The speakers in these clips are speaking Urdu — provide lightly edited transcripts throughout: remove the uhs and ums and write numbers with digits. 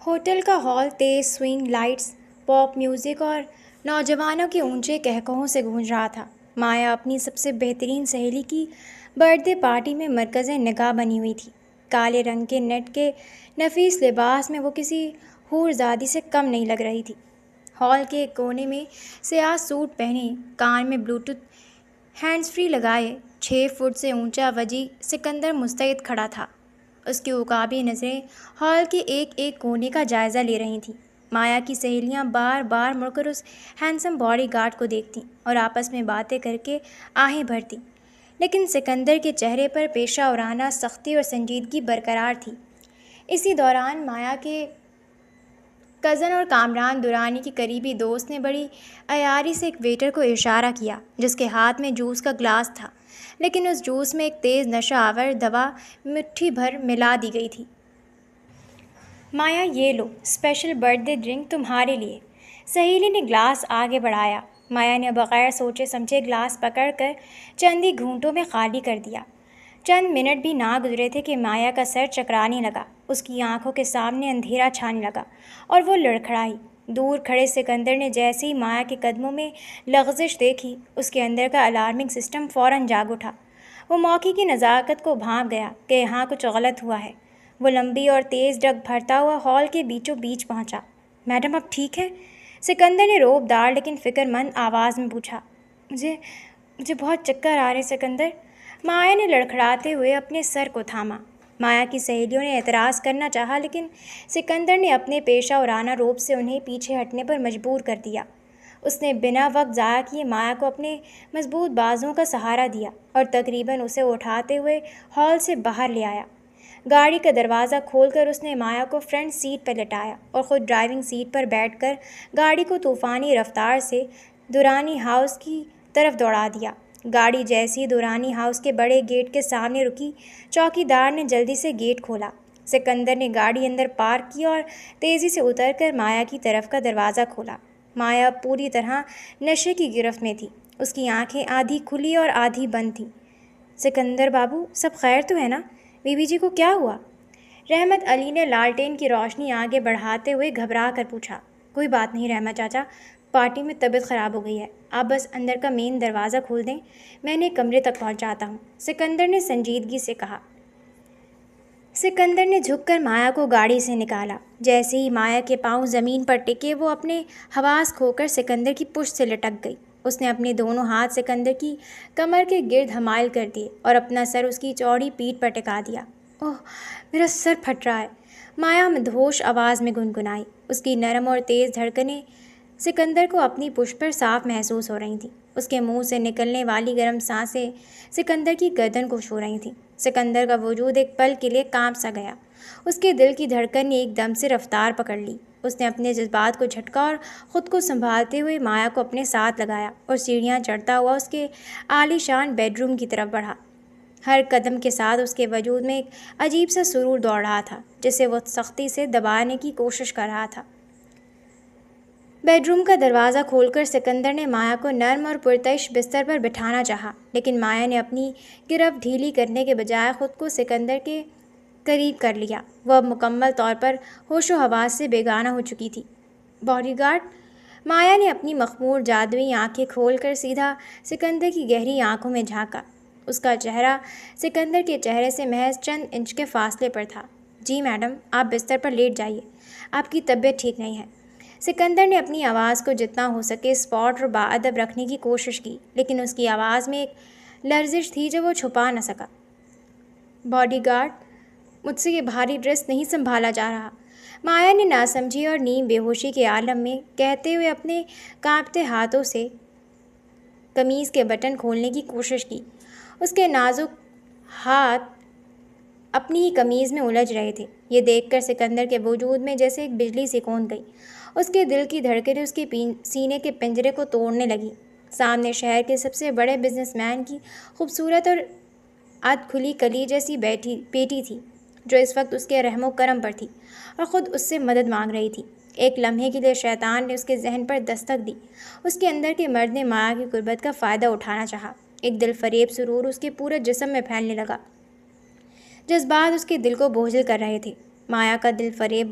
ہوٹل کا ہال تیز سوئنگ لائٹس، پاپ میوزک اور نوجوانوں کے اونچے کہکہوں سے گونج رہا تھا۔ مایا اپنی سب سے بہترین سہیلی کی برتھ ڈے پارٹی میں مرکز نگاہ بنی ہوئی تھی۔ کالے رنگ کے نیٹ کے نفیس لباس میں وہ کسی حور زادی سے کم نہیں لگ رہی تھی۔ ہال کے ایک کونے میں سیاہ سوٹ پہنے، کان میں بلوٹوتھ ہینڈز فری لگائے 6 فٹ سے اونچا وجی سکندر مستعد کھڑا تھا۔ اس کی عقابی نظریں ہال کے ایک ایک کونے کا جائزہ لے رہی تھیں۔ مایا کی سہیلیاں بار بار مڑ کر اس ہینڈسم باڈی گارڈ کو دیکھتیں اور آپس میں باتیں کر کے آہیں بھرتیں، لیکن سکندر کے چہرے پر پیشہ ورانہ سختی اور سنجیدگی برقرار تھی۔ اسی دوران مایا کے کزن اور کامران دورانی کی قریبی دوست نے بڑی عیاری سے ایک ویٹر کو اشارہ کیا جس کے ہاتھ میں جوس کا گلاس تھا، لیکن اس جوس میں ایک تیز نشہ آور دوا مٹھی بھر ملا دی گئی تھی۔ مایا، یہ لو، اسپیشل برتھ ڈے ڈرنک تمہارے لیے۔ سہیلی نے گلاس آگے بڑھایا۔ مایا نے بغیر سوچے سمجھے گلاس پکڑ کر چند ہی گھونٹوں میں خالی کر دیا۔ چند منٹ بھی نہ گزرے تھے کہ مایا کا سر چکرانے لگا، اس کی آنکھوں کے سامنے اندھیرا چھانے لگا اور وہ لڑکھڑائی۔ دور کھڑے سکندر نے جیسے ہی مایا کے قدموں میں لغزش دیکھی، اس کے اندر کا الارمنگ سسٹم فوراً جاگ اٹھا۔ وہ موقع کی نزاکت کو بھانپ گیا کہ یہاں کچھ غلط ہوا ہے۔ وہ لمبی اور تیز ڈگ بھرتا ہوا ہال کے بیچوں بیچ پہنچا۔ میڈم، اب ٹھیک ہے؟ سکندر نے روب دار لیکن فکر مند آواز میں پوچھا۔ مجھے بہت چکر آ رہے سکندر۔ مایا نے لڑکھڑاتے ہوئے اپنے سر کو تھاما۔ مایا کی سہیلیوں نے اعتراض کرنا چاہا لیکن سکندر نے اپنے پیشہ ورانہ روب سے انہیں پیچھے ہٹنے پر مجبور کر دیا۔ اس نے بنا وقت ضائع کیے مایا کو اپنے مضبوط بازوؤں کا سہارا دیا اور تقریباً اسے اٹھاتے ہوئے ہال سے باہر لے آیا۔ گاڑی کا دروازہ کھول کر اس نے مایا کو فرنٹ سیٹ پر لٹایا اور خود ڈرائیونگ سیٹ پر بیٹھ کر گاڑی کو طوفانی رفتار سے دورانی ہاؤس کی طرف دوڑا دیا۔ گاڑی جیسے ہی دورانی ہاؤس کے بڑے گیٹ کے سامنے رکی، چوکیدار نے جلدی سے گیٹ کھولا۔ سکندر نے گاڑی اندر پارک کی اور تیزی سے اتر کر مایا کی طرف کا دروازہ کھولا۔ مایا پوری طرح نشے کی گرفت میں تھی۔ اس کی آنکھیں آدھی کھلی اور آدھی بند تھیں۔ سکندر بابو، سب خیر تو ہے نا؟ بی بی جی کو کیا ہوا؟ رحمت علی نے لالٹین کی روشنی آگے بڑھاتے ہوئے گھبرا کر پوچھا۔ کوئی بات نہیں رحمت چاچا، پارٹی میں طبیعت خراب ہو گئی ہے، آپ بس اندر کا مین دروازہ کھول دیں، میں انہیں کمرے تک پہنچاتا ہوں، سکندر نے سنجیدگی سے کہا۔ سکندر نے جھک کر مایا کو گاڑی سے نکالا۔ جیسے ہی مایا کے پاؤں زمین پر ٹکے، وہ اپنے حواس کھو کر سکندر کی پشت سے لٹک گئی۔ اس نے اپنے دونوں ہاتھ سکندر کی کمر کے گرد حمائل کر دیے اور اپنا سر اس کی چوڑی پیٹھ پر ٹکا دیا۔ اوہ، میرا سر پھٹ رہا ہے، مایا مدہوش آواز میں گنگنائی۔ اس کی نرم اور تیز دھڑکنیں سکندر کو اپنی پشت پر صاف محسوس ہو رہی تھیں۔ اس کے منہ سے نکلنے والی گرم سانسیں سکندر کی گردن کو چھو رہی تھیں۔ سکندر کا وجود ایک پل کے لیے کانپ سا گیا۔ اس کے دل کی دھڑکن نے ایک دم سے رفتار پکڑ لی۔ اس نے اپنے جذبات کو جھٹکا اور خود کو سنبھالتے ہوئے مایا کو اپنے ساتھ لگایا اور سیڑھیاں چڑھتا ہوا اس کے عالی شان بیڈ روم کی طرف بڑھا۔ ہر قدم کے ساتھ اس کے وجود میں ایک عجیب سا سرور دوڑ رہا تھا جسے وہ سختی سے دبانے کی کوشش کر رہا تھا۔ بیڈ روم کا دروازہ کھول کر سکندر نے مایا کو نرم اور پرتعش بستر پر بٹھانا چاہا، لیکن مایا نے اپنی گرفت ڈھیلی کرنے کے بجائے خود کو سکندر کے قریب کر لیا۔ وہ اب مکمل طور پر ہوش و حواس سے بیگانہ ہو چکی تھی۔ Body guard? مایا نے اپنی مخمور جادوئی آنکھیں کھول کر سیدھا سکندر کی گہری آنکھوں میں جھانکا۔ اس کا چہرہ سکندر کے چہرے سے محض چند انچ کے فاصلے پر تھا۔ جی میڈم، آپ بستر پر لیٹ جائیے، آپ کی طبیعت ٹھیک نہیں ہے۔ سکندر نے اپنی آواز کو جتنا ہو سکے اسپاٹ اور باادب رکھنے کی کوشش کی، لیکن اس کی آواز میں ایک لرزش تھی جو وہ چھپا نہ سکا۔ باڈی گارڈ، مجھ سے یہ بھاری ڈریس نہیں سنبھالا جا رہا، مایا نے ناسمجھی اور نیم بے ہوشی کے عالم میں کہتے ہوئے اپنے کانپتے ہاتھوں سے قمیض کے بٹن کھولنے کی کوشش کی۔ اس کے نازک ہاتھ اپنی ہی قمیض میں الجھ رہے تھے۔ یہ دیکھ کر سکندر کے وجود میں جیسے ایک بجلی سی کون گئی۔ اس کے دل کی دھڑکنیں اس کے سینے کے پنجرے کو توڑنے لگیں۔ سامنے شہر کے سب سے بڑے بزنس مین کی خوبصورت اور ادھ کھلی کلی جیسی بیٹی تھی، جو اس وقت اس کے رحم و کرم پر تھی اور خود اس سے مدد مانگ رہی تھی۔ ایک لمحے کے لیے شیطان نے اس کے ذہن پر دستک دی۔ اس کے اندر کے مرد نے مایا کی قربت کا فائدہ اٹھانا چاہا۔ ایک دل فریب سرور اس کے پورے جسم میں پھیلنے لگا۔ جذبات اس کے دل کو بوجھل کر رہے تھے۔ مایا کا دل فریب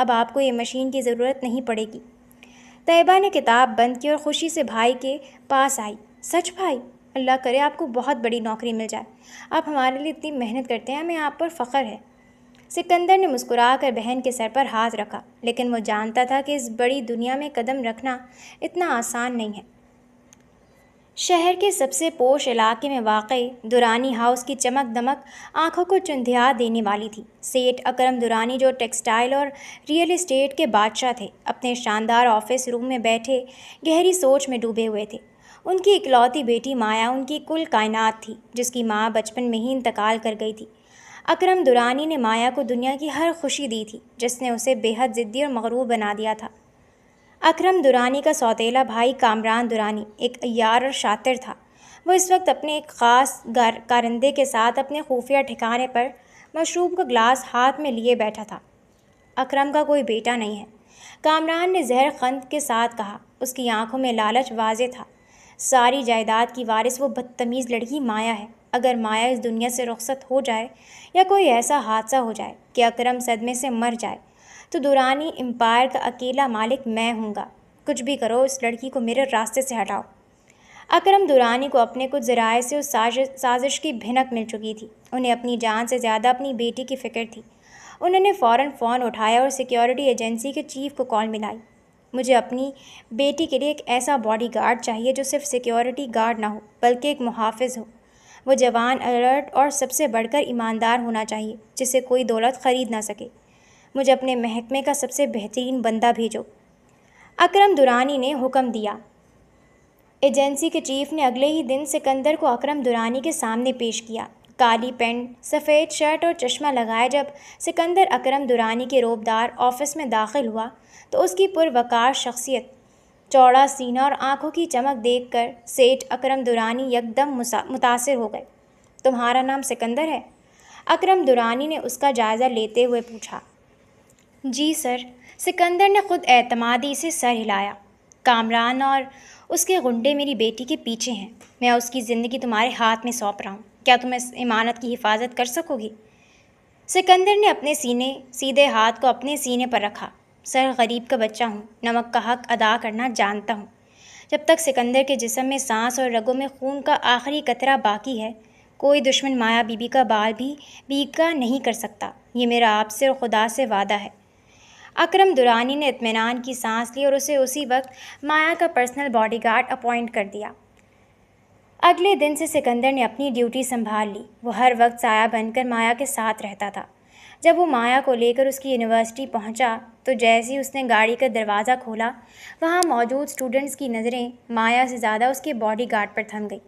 اب آپ کو یہ مشین کی ضرورت نہیں پڑے گی۔ طیبہ نے کتاب بند کی اور خوشی سے بھائی کے پاس آئی۔ سچ بھائی؟ اللہ کرے آپ کو بہت بڑی نوکری مل جائے، آپ ہمارے لیے اتنی محنت کرتے ہیں، ہمیں آپ پر فخر ہے۔ سکندر نے مسکرا کر بہن کے سر پر ہاتھ رکھا، لیکن وہ جانتا تھا کہ اس بڑی دنیا میں قدم رکھنا اتنا آسان نہیں ہے۔ شہر کے سب سے پوش علاقے میں واقع درانی ہاؤس کی چمک دمک آنکھوں کو چندھیا دینے والی تھی۔ سیٹھ اکرم درانی، جو ٹیکسٹائل اور ریئل اسٹیٹ کے بادشاہ تھے، اپنے شاندار آفس روم میں بیٹھے گہری سوچ میں ڈوبے ہوئے تھے۔ ان کی اکلوتی بیٹی مایا ان کی کل کائنات تھی، جس کی ماں بچپن میں ہی انتقال کر گئی تھی۔ اکرم درانی نے مایا کو دنیا کی ہر خوشی دی تھی، جس نے اسے بے حد ضدی اور مغرور بنا دیا تھا۔ اکرم درانی کا سوتیلا بھائی کامران درانی ایک عیار اور شاطر تھا۔ وہ اس وقت اپنے ایک خاص کارندے کے ساتھ اپنے خفیہ ٹھکانے پر مشروب کا گلاس ہاتھ میں لیے بیٹھا تھا۔ اکرم کا کوئی بیٹا نہیں ہے، کامران نے زہر خند کے ساتھ کہا۔ اس کی آنکھوں میں لالچ واضح تھا۔ ساری جائیداد کی وارث وہ بدتمیز لڑکی مایا ہے۔ اگر مایا اس دنیا سے رخصت ہو جائے یا کوئی ایسا حادثہ ہو جائے کہ اکرم صدمے سے مر جائے تو درانی امپائر کا اکیلا مالک میں ہوں گا۔ کچھ بھی کرو، اس لڑکی کو میرے راستے سے ہٹاؤ۔ اکرم درانی کو اپنے کچھ ذرائع سے اس سازش کی بھنک مل چکی تھی۔ انہیں اپنی جان سے زیادہ اپنی بیٹی کی فکر تھی۔ انہوں نے فوراً فون اٹھایا اور سیکیورٹی ایجنسی کے چیف کو کال ملائی۔ مجھے اپنی بیٹی کے لیے ایک ایسا باڈی گارڈ چاہیے جو صرف سیکیورٹی گارڈ نہ ہو بلکہ ایک محافظ ہو۔ وہ جوان، الرٹ اور سب سے بڑھ کر ایماندار ہونا چاہیے، جسے کوئی دولت خرید نہ سکے۔ مجھے اپنے محکمے کا سب سے بہترین بندہ بھیجو۔ اکرم درانی نے حکم دیا۔ ایجنسی کے چیف نے اگلے ہی دن سکندر کو اکرم درانی کے سامنے پیش کیا۔ کالی پینٹ، سفید شرٹ اور چشمہ لگائے جب سکندر اکرم درانی کے روبدار آفس میں داخل ہوا تو اس کی پروقار شخصیت، چوڑا سینہ اور آنکھوں کی چمک دیکھ کر سیٹھ اکرم درانی یکدم متاثر ہو گئے۔ تمہارا نام سکندر ہے؟ اکرم درانی نے اس کا جائزہ لیتے ہوئے پوچھا۔ جی سر، سکندر نے خود اعتمادی سے سر ہلایا۔ کامران اور اس کے غنڈے میری بیٹی کے پیچھے ہیں۔ میں اس کی زندگی تمہارے ہاتھ میں سونپ رہا ہوں۔ کیا تم اس امانت کی حفاظت کر سکو گی؟ سکندر نے اپنے سیدھے ہاتھ کو اپنے سینے پر رکھا۔ سر، غریب کا بچہ ہوں، نمک کا حق ادا کرنا جانتا ہوں۔ جب تک سکندر کے جسم میں سانس اور رگوں میں خون کا آخری قطرہ باقی ہے، کوئی دشمن مایا بی بی کا بال بھی بھیگا نہیں کر سکتا۔ یہ میرا آپ سے اور خدا سے وعدہ ہے۔ اکرم درانی نے اطمینان کی سانس لی اور اسے اسی وقت مایا کا پرسنل باڈی گارڈ اپوائنٹ کر دیا۔ اگلے دن سے سکندر نے اپنی ڈیوٹی سنبھال لی۔ وہ ہر وقت سایہ بن کر مایا کے ساتھ رہتا تھا۔ جب وہ مایا کو لے کر اس کی یونیورسٹی پہنچا تو جیسے ہی اس نے گاڑی کا دروازہ کھولا، وہاں موجود اسٹوڈنٹس کی نظریں مایا سے زیادہ اس کے باڈی گارڈ پر تھم گئی۔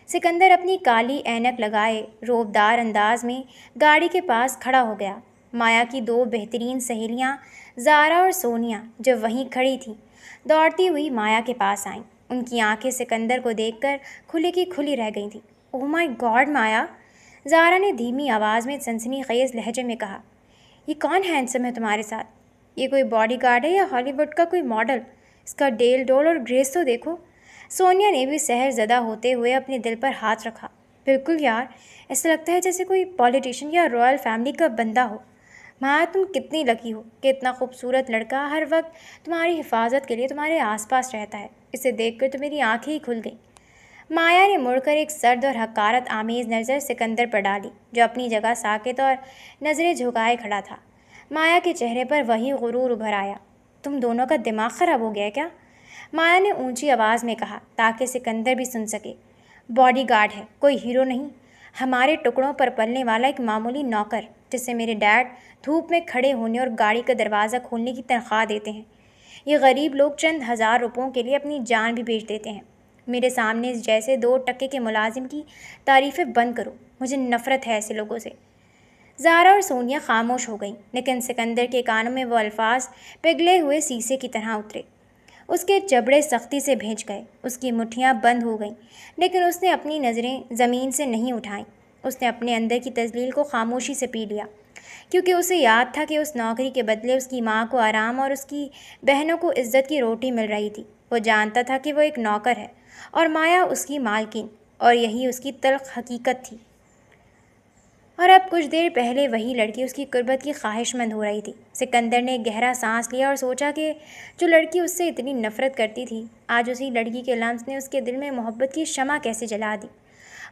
سکندر اپنی کالی اینک لگائے روبدار انداز میں گاڑی کے پاس کھڑا ہو گیا۔ مایا کی دو بہترین سہیلیاں زارا اور سونیا، جو وہیں کھڑی تھیں، دوڑتی ہوئی مایا کے پاس آئیں۔ ان کی آنکھیں سکندر کو دیکھ کر کھلی کی کھلی رہ گئی تھیں۔ اوہ مائی گاڈ مایا، زارا نے دھیمی آواز میں سنسنی خیز لہجے میں کہا۔ یہ کون ہینڈسم ہے تمہارے ساتھ؟ یہ کوئی باڈی گارڈ ہے یا ہالی ووڈ کا کوئی ماڈل؟ اس کا ڈیل ڈول اور گریس تو دیکھو۔ سونیا نے بھی سحر زدہ ہوتے ہوئے اپنے دل پر ہاتھ رکھا۔ بالکل یار، ایسا لگتا ہے جیسے کوئی پولیٹیشین یا رائل فیملی کا بندہ ہو۔ مایا، تم کتنی لکی ہو کہ اتنا خوبصورت لڑکا ہر وقت تمہاری حفاظت کے لیے تمہارے آس پاس رہتا ہے۔ اسے دیکھ کر تو میری آنکھیں ہی کھل گئیں۔ مایا نے مڑ کر ایک سرد اور حقارت آمیز نظر سکندر پر ڈالی، جو اپنی جگہ ساکت اور نظریں جھکائے کھڑا تھا۔ مایا کے چہرے پر وہی غرور ابھر آیا۔ تم دونوں کا دماغ خراب ہو گیا کیا؟ مایا نے اونچی آواز میں کہا تاکہ سکندر بھی سن سکے۔ باڈی گارڈ ہے، کوئی ہیرو نہیں، ہمارے ٹکڑوں پر پلنے والا ایک معمولی نوکر، جسے میرے ڈیڈ دھوپ میں کھڑے ہونے اور گاڑی کا دروازہ کھولنے کی تنخواہ دیتے ہیں۔ یہ غریب لوگ چند ہزار روپوں کے لیے اپنی جان بھی بیچ دیتے ہیں۔ میرے سامنے اس جیسے 2 ٹکے کے ملازم کی تعریفیں بند کرو، مجھے نفرت ہے ایسے لوگوں سے۔ زارا اور سونیا خاموش ہو گئیں، لیکن سکندر کے کانوں میں وہ الفاظ پگھلے ہوئے سیسے کی طرح اترے۔ اس کے جبڑے سختی سے بھینچ گئے، اس کی مٹھیاں بند ہو گئیں، لیکن اس نے اپنی نظریں زمین سے نہیں اٹھائیں۔ اس نے اپنے اندر کی تذلیل کو خاموشی سے پی لیا، کیونکہ اسے یاد تھا کہ اس نوکری کے بدلے اس کی ماں کو آرام اور اس کی بہنوں کو عزت کی روٹی مل رہی تھی۔ وہ جانتا تھا کہ وہ ایک نوکر ہے اور مایا اس کی مالکن، اور یہی اس کی تلخ حقیقت تھی۔ اور اب کچھ دیر پہلے وہی لڑکی اس کی قربت کی خواہش مند ہو رہی تھی۔ سکندر نے گہرا سانس لیا اور سوچا کہ جو لڑکی اس سے اتنی نفرت کرتی تھی، آج اسی لڑکی کے لمس نے اس کے دل میں محبت کی شمع کیسے جلا دی۔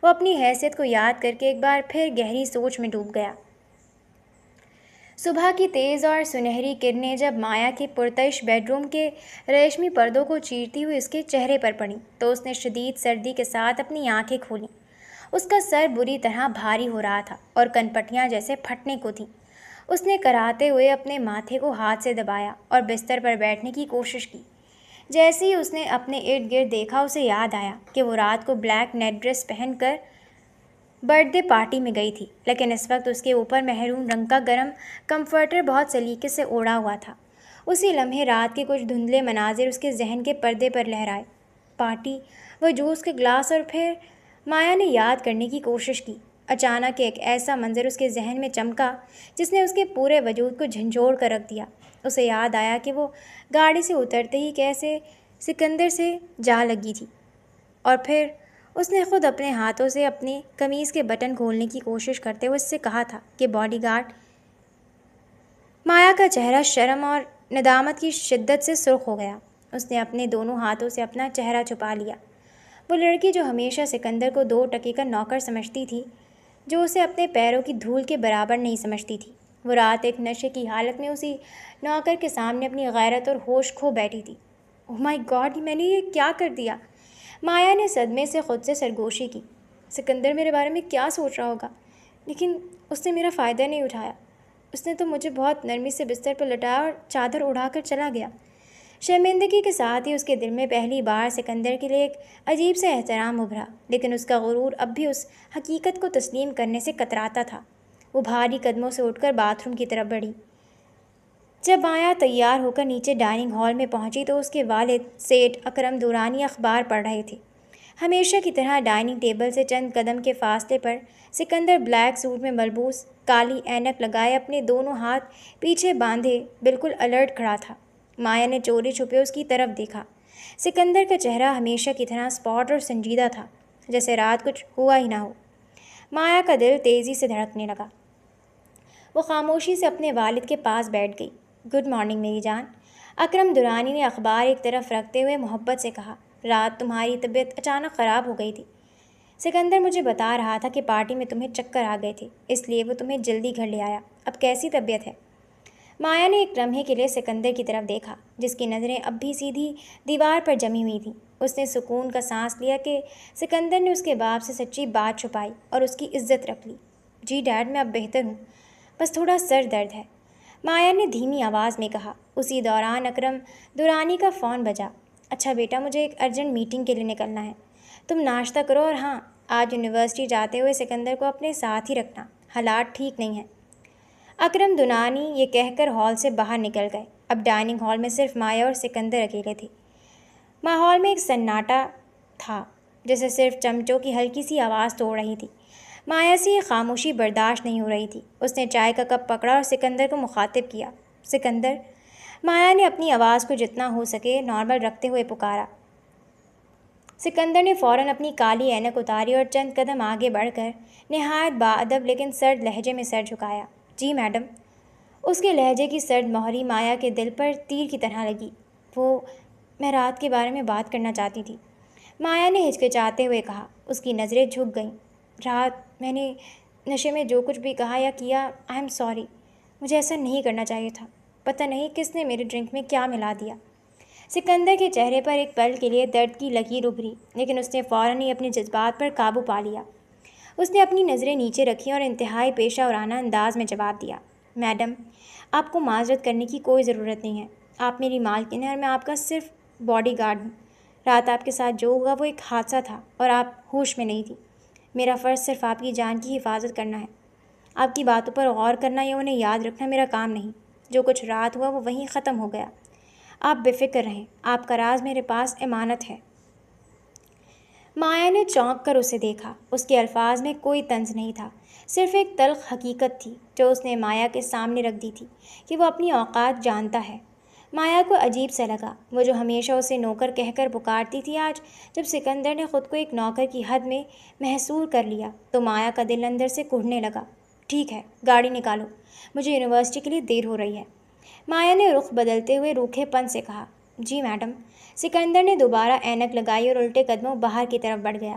وہ اپنی حیثیت کو یاد کر کے ایک بار پھر گہری سوچ میں ڈوب گیا۔ صبح کی تیز اور سنہری کرنیں جب مایا کے پرتعش بیڈ روم کے ریشمی پردوں کو چیرتی ہوئی اس کے چہرے پر پڑیں تو اس نے شدید سردی کے ساتھ اپنی آنکھیں کھولیں۔ اس کا سر بری طرح بھاری ہو رہا تھا اور کنپٹیاں جیسے پھٹنے کو تھیں۔ اس نے کراہتے ہوئے اپنے ماتھے کو ہاتھ سے دبایا اور بستر پر بیٹھنے کی کوشش کی۔ جیسے ہی اس نے اپنے ارد گرد دیکھا، اسے یاد آیا کہ وہ رات کو بلیک نیٹ ڈریس پہن کر برتھ ڈے پارٹی میں گئی تھی، لیکن اس وقت اس کے اوپر مہرون رنگ کا گرم کمفرٹر بہت سلیقے سے اوڑھا ہوا تھا۔ اسی لمحے رات کے کچھ دھندلے مناظر اس کے ذہن کے پردے پر لہرائے۔ پارٹی، وہ جوس کے گلاس، اور پھر مایا نے یاد کرنے کی کوشش کی۔ اچانک ایک ایسا منظر اس کے ذہن میں چمکا جس نے اس کے پورے وجود کو جھنجھوڑ کر رکھ دیا۔ اسے یاد آیا کہ وہ گاڑی سے اترتے ہی کیسے سکندر سے جا لگی تھی، اور پھر اس نے خود اپنے ہاتھوں سے اپنی قمیض کے بٹن کھولنے کی کوشش کرتے ہوئے اس سے کہا تھا کہ باڈی گارڈ۔ مایا کا چہرہ شرم اور ندامت کی شدت سے سرخ ہو گیا۔ اس نے اپنے دونوں ہاتھوں سے اپنا چہرہ چھپا لیا۔ وہ لڑکی جو ہمیشہ سکندر کو 2 ٹکے کا نوکر سمجھتی تھی، جو اسے اپنے پیروں کی دھول کے برابر نہیں سمجھتی تھی، وہ رات ایک نشے کی حالت میں اسی نوکر کے سامنے اپنی غیرت اور ہوش کھو بیٹھی تھی۔ اوہ مائی گاڈ، میں نے یہ کیا کر دیا؟ مایا نے صدمے سے خود سے سرگوشی کی۔ سکندر میرے بارے میں کیا سوچ رہا ہوگا؟ لیکن اس نے میرا فائدہ نہیں اٹھایا۔ اس نے تو مجھے بہت نرمی سے بستر پر لٹایا اور چادر اڑا کر چلا گیا۔ شرمندگی کے ساتھ ہی اس کے دل میں پہلی بار سکندر کے لیے ایک عجیب سا احترام ابھرا، لیکن اس کا غرور اب بھی اس حقیقت کو تسلیم کرنے سے کتراتا تھا۔ وہ بھاری قدموں سے اٹھ کر باتھ روم کی طرف بڑھی۔ جب مایا تیار ہو کر نیچے ڈائننگ ہال میں پہنچی تو اس کے والد سیٹھ اکرم دورانی اخبار پڑھ رہے تھے۔ ہمیشہ کی طرح ڈائننگ ٹیبل سے چند قدم کے فاصلے پر سکندر بلیک سوٹ میں ملبوس، کالی اینک لگائے، اپنے دونوں ہاتھ پیچھے باندھے بالکل الرٹ کھڑا تھا۔ مایا نے چوری چھپے اس کی طرف دیکھا۔ سکندر کا چہرہ ہمیشہ کی طرح اسپاٹ اور سنجیدہ تھا، جیسے رات کچھ ہوا ہی نہ ہو۔ مایا کا دل تیزی سے دھڑکنے لگا۔ وہ خاموشی سے اپنے والد کے پاس بیٹھ گئی۔ گڈ مارننگ میری جان، اکرم دورانی نے اخبار ایک طرف رکھتے ہوئے محبت سے کہا۔ رات تمہاری طبیعت اچانک خراب ہو گئی تھی۔ سکندر مجھے بتا رہا تھا کہ پارٹی میں تمہیں چکر آ گئے تھے، اس لیے وہ تمہیں جلدی گھر لے آیا۔ اب کیسی طبیعت ہے؟ مایا نے ایک لمحے کے لیے سکندر کی طرف دیکھا، جس کی نظریں اب بھی سیدھی دیوار پر جمی ہوئی تھیں۔ اس نے سکون کا سانس لیا کہ سکندر نے اس کے باپ سے سچی بات چھپائی اور اس کی عزت رکھ لی۔ جی ڈیڈ، میں اب بہتر ہوں، بس تھوڑا سر درد ہے، مایا نے دھیمی آواز میں کہا۔ اسی دوران اکرم دورانی کا فون بجا۔ اچھا بیٹا، مجھے ایک ارجنٹ میٹنگ کے لیے نکلنا ہے، تم ناشتہ کرو، اور ہاں، آج یونیورسٹی جاتے ہوئے سکندر کو اپنے ساتھ ہی رکھنا، حالات ٹھیک نہیں ہیں۔ اکرم دورانی یہ کہہ کر ہال سے باہر نکل گئے۔ اب ڈائننگ ہال میں صرف مایا اور سکندر اکیلے تھے۔ ماحول میں ایک سناٹا تھا جیسے صرف چمچوں کی ہلکی سی آواز توڑ رہی تھی۔ مایا سے یہ خاموشی برداشت نہیں ہو رہی تھی۔ اس نے چائے کا کپ پکڑا اور سکندر کو مخاطب کیا۔ سکندر، مایا نے اپنی آواز کو جتنا ہو سکے نارمل رکھتے ہوئے پکارا۔ سکندر نے فوراً اپنی کالی اینک اتاری اور چند قدم آگے بڑھ کر نہایت باادب لیکن سرد لہجے میں سر جھکایا۔ جی میڈم۔ اس کے لہجے کی سرد مہری مایا کے دل پر تیر کی طرح لگی۔ میں رات کے بارے میں بات کرنا چاہتی تھی، مایا نے ہچکچاتے ہوئے کہا۔ اس کی نظریں جھک گئیں۔ رات میں نے نشے میں جو کچھ بھی کہا یا کیا، آئی ایم سوری، مجھے ایسا نہیں کرنا چاہیے تھا۔ پتہ نہیں کس نے میرے ڈرنک میں کیا ملا دیا۔ سکندر کے چہرے پر ایک پل کے لیے درد کی لکیر ابھری، لیکن اس نے فوراً ہی اپنے جذبات پر قابو پا لیا۔ اس نے اپنی نظریں نیچے رکھیں اور انتہائی پیشہ ورانہ انداز میں جواب دیا۔ میڈم، آپ کو معذرت کرنے کی کوئی ضرورت نہیں ہے۔ آپ میری مالکن ہیں اور میں آپ کا صرف باڈی گارڈ ہوں۔ رات آپ کے ساتھ جو ہوا وہ ایک حادثہ تھا اور آپ ہوش میں نہیں تھی۔ میرا فرض صرف آپ کی جان کی حفاظت کرنا ہے۔ آپ کی باتوں پر غور کرنا یا انہیں یاد رکھنا میرا کام نہیں۔ جو کچھ رات ہوا وہ وہیں ختم ہو گیا۔ آپ بے فکر رہیں، آپ کا راز میرے پاس امانت ہے۔ مایا نے چونک کر اسے دیکھا۔ اس کے الفاظ میں کوئی طنز نہیں تھا، صرف ایک تلخ حقیقت تھی جو اس نے مایا کے سامنے رکھ دی تھی کہ وہ اپنی اوقات جانتا ہے۔ مایا کو عجیب سا لگا۔ وہ جو ہمیشہ اسے نوکر کہہ کر پکارتی تھی، آج جب سکندر نے خود کو ایک نوکر کی حد میں محصور کر لیا تو مایا کا دل اندر سے کڑھنے لگا۔ ٹھیک ہے، گاڑی نکالو، مجھے یونیورسٹی کے لیے دیر ہو رہی ہے۔ مایا نے رخ بدلتے ہوئے روکھے پن سے کہا۔ جی میڈم۔ سکندر نے دوبارہ اینک لگائی اور الٹے قدموں باہر کی طرف بڑھ گیا۔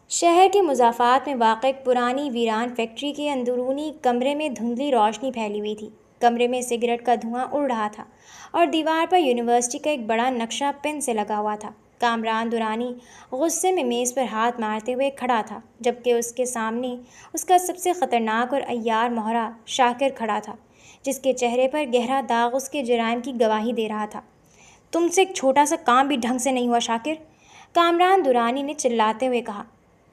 شہر کے مضافات میں واقع ایک پرانی ویران فیکٹری کے اندرونی کمرے میں دھندلی روشنی پھیلی ہوئی تھی۔ کمرے میں سگریٹ کا دھواں اڑ رہا تھا اور دیوار پر یونیورسٹی کا ایک بڑا نقشہ پن سے لگا ہوا تھا۔ کامران دورانی غصے میں میز پر ہاتھ مارتے ہوئے کھڑا تھا، جبکہ اس کے سامنے اس کا سب سے خطرناک اور عیار مہرہ شاکر کھڑا تھا، جس کے چہرے پر گہرا داغ اس کے جرائم کی گواہی دے رہا تھا۔ تم سے ایک چھوٹا سا کام بھی ڈھنگ سے نہیں ہوا شاکر، کامران دورانی نے چلاتے ہوئے کہا۔